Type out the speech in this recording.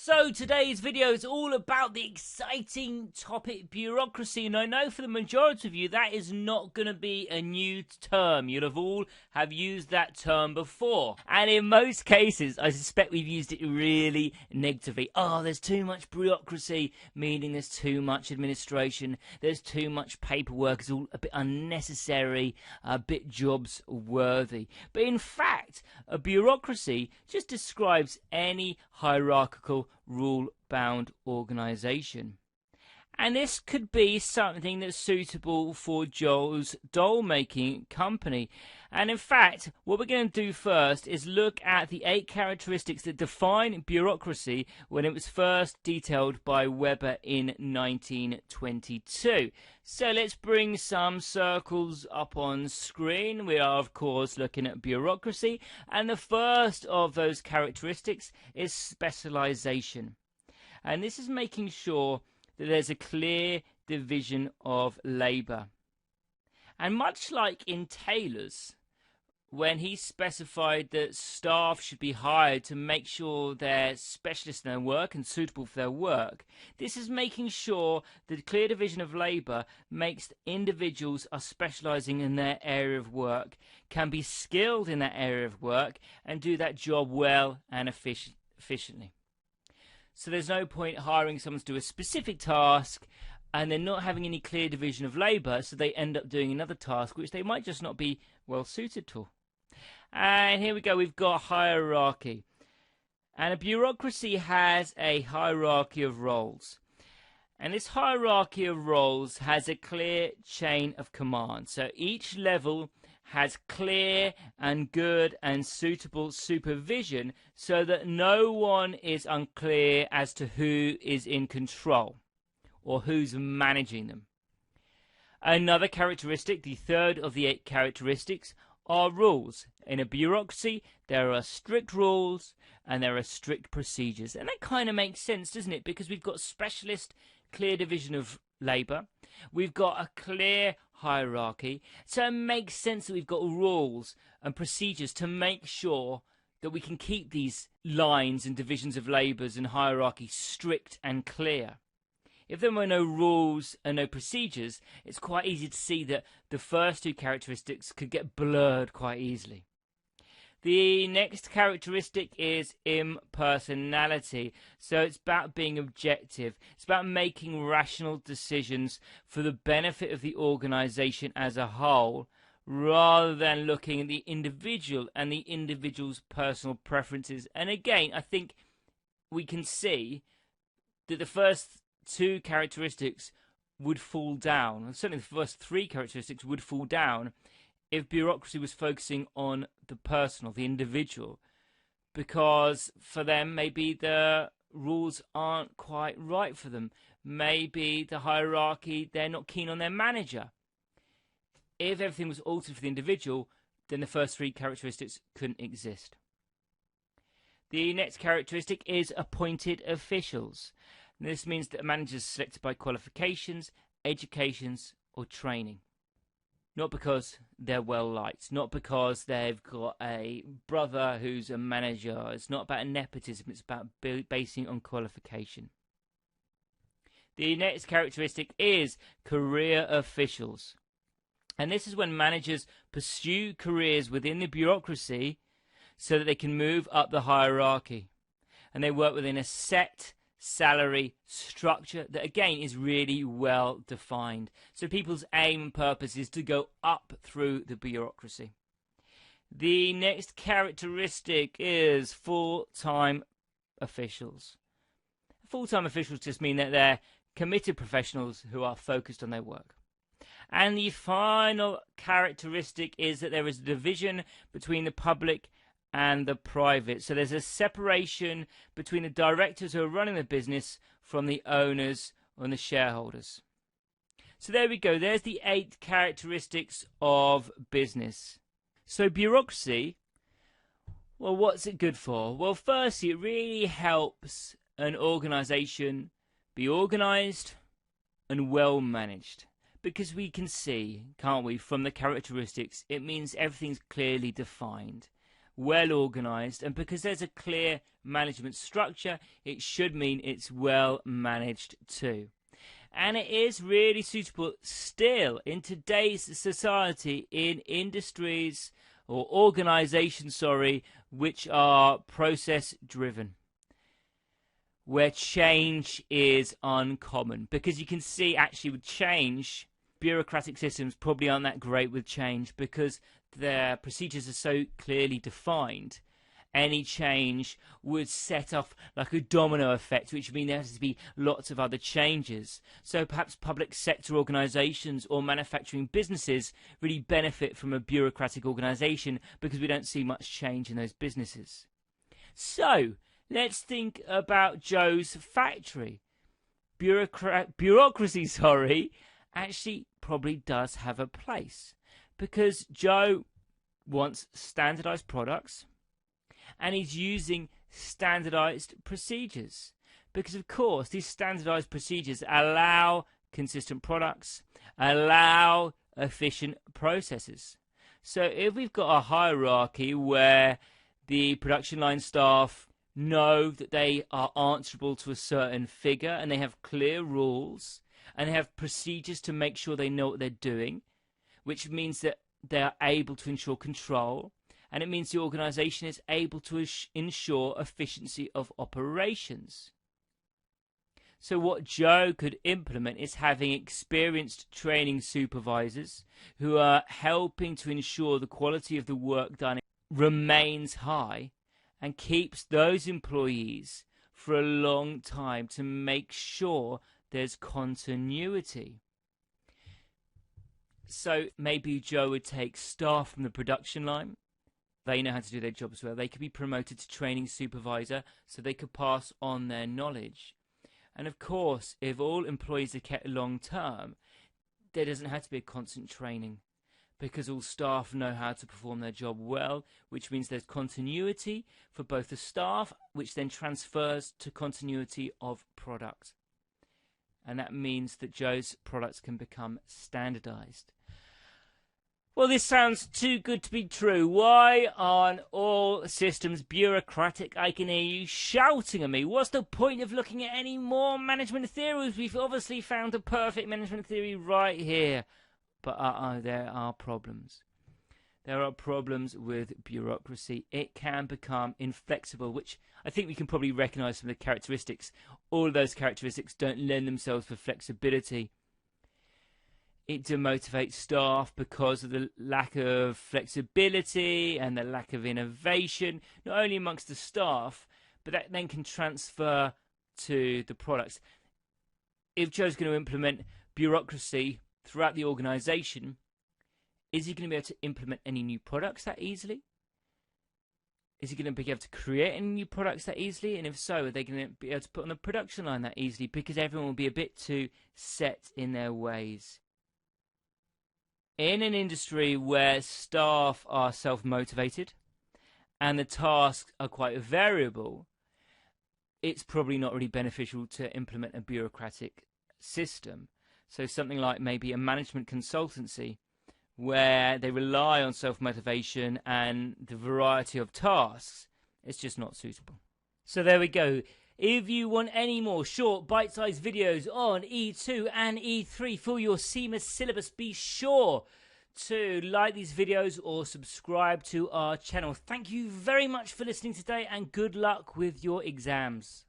So today's video is all about the exciting topic bureaucracy, and I know for the majority of you that is not going to be a new term. You'll have all have used that term before, and in most cases I suspect we've used it really negatively. Oh, there's too much bureaucracy, meaning there's too much administration, there's too much paperwork, it's all a bit unnecessary, a bit jobs worthy. But in fact, a bureaucracy just describes any hierarchical rule-bound organization. And this could be something that's suitable for Joel's doll-making company. And in fact, what we're going to do first is look at the 8 characteristics that define bureaucracy when it was first detailed by Weber in 1922. So let's bring some circles up on screen. We are, of course, looking at bureaucracy. And the first of those characteristics is specialization. And this is making sure that there's a clear division of labour. And much like in Taylor's, when he specified that staff should be hired to make sure they're specialists in their work and suitable for their work, this is making sure that a clear division of labour makes individuals are specialising in their area of work, can be skilled in that area of work, and do that job well and efficiently. So there's no point hiring someone to do a specific task and then not having any clear division of labour, so they end up doing another task which they might just not be well suited to. And here we go, we've got hierarchy. And a bureaucracy has a hierarchy of roles. And this hierarchy of roles has a clear chain of command. So each level has clear and good and suitable supervision so that no one is unclear as to who is in control or who's managing them. Another characteristic, the third of the 8 characteristics, are rules. In a bureaucracy, there are strict rules and there are strict procedures. And that kind of makes sense, doesn't it? Because we've got specialist, clear division of labour. We've got a clear hierarchy. So it makes sense that we've got rules and procedures to make sure that we can keep these lines and divisions of labours and hierarchy strict and clear. If there were no rules and no procedures, it's quite easy to see that the first 2 characteristics could get blurred quite easily. The next characteristic is impersonality. So it's about being objective. It's about making rational decisions for the benefit of the organisation as a whole, rather than looking at the individual and the individual's personal preferences. And again, I think we can see that the first 2 characteristics would fall down, and certainly the first 3 characteristics would fall down if bureaucracy was focusing on the personal, the individual, because for them maybe the rules aren't quite right for them. Maybe the hierarchy, they're not keen on their manager. If everything was altered for the individual, then the first 3 characteristics couldn't exist. The next characteristic is appointed officials. This means that a manager is selected by qualifications, educations, or training. Not because they're well liked, not because they've got a brother who's a manager. It's not about nepotism, it's about basing on qualification. The next characteristic is career officials. And this is when managers pursue careers within the bureaucracy so that they can move up the hierarchy. And they work within a set salary structure that again is really well defined. So people's aim and purpose is to go up through the bureaucracy. The next characteristic is full-time officials. Full-time officials just mean that they're committed professionals who are focused on their work. And the final characteristic is that there is a division between the public and the private. So there's a separation between the directors who are running the business from the owners and the shareholders. So there we go. There's the 8 characteristics of business. So bureaucracy, well, what's it good for? Well, firstly, it really helps an organisation be organised and well managed. Because we can see, can't we, from the characteristics, it means everything's clearly defined. well organized, and because there's a clear management structure, it should mean it's well managed too. And it is really suitable still in today's society in industries or organizations, which are process driven, where change is uncommon. Because you can see actually with change, bureaucratic systems probably aren't that great with change because their procedures are so clearly defined. Any change would set off like a domino effect, which means there has to be lots of other changes. So perhaps public sector organisations or manufacturing businesses really benefit from a bureaucratic organisation because we don't see much change in those businesses. So let's think about Joe's factory. Bureaucracy, actually probably does have a place because Joe wants standardised products. And he's using standardized procedures because, of course, these standardized procedures allow consistent products, allow efficient processes. So if we've got a hierarchy where the production line staff know that they are answerable to a certain figure and they have clear rules and they have procedures to make sure they know what they're doing, which means that they are able to ensure control. And it means the organisation is able to ensure efficiency of operations. So what Joe could implement is having experienced training supervisors who are helping to ensure the quality of the work done remains high and keeps those employees for a long time to make sure there's continuity. So maybe Joe would take staff from the production line. They know how to do their jobs well. They could be promoted to training supervisor so they could pass on their knowledge. And of course, if all employees are kept long term, there doesn't have to be a constant training because all staff know how to perform their job well, which means there's continuity for both the staff, which then transfers to continuity of product. And that means that Joe's products can become standardized. Well, this sounds too good to be true. Why aren't all systems bureaucratic? I can hear you shouting at me. What's the point of looking at any more management theories? We've obviously found a perfect management theory right here. But there are problems. There are problems with bureaucracy. It can become inflexible, which I think we can probably recognise from the characteristics. All of those characteristics don't lend themselves for flexibility. It demotivates staff because of the lack of flexibility and the lack of innovation, not only amongst the staff, but that then can transfer to the products. If Joe's going to implement bureaucracy throughout the organisation, is he going to be able to implement any new products that easily? Is he going to be able to create any new products that easily? And if so, are they going to be able to put on the production line that easily? Because everyone will be a bit too set in their ways. In an industry where staff are self-motivated and the tasks are quite variable, it's probably not really beneficial to implement a bureaucratic system. So something like maybe a management consultancy where they rely on self-motivation and the variety of tasks, it's just not suitable. So there we go. If you want any more short bite-sized videos on E2 and E3 for your CIMA syllabus, be sure to like these videos or subscribe to our channel. Thank you very much for listening today and good luck with your exams.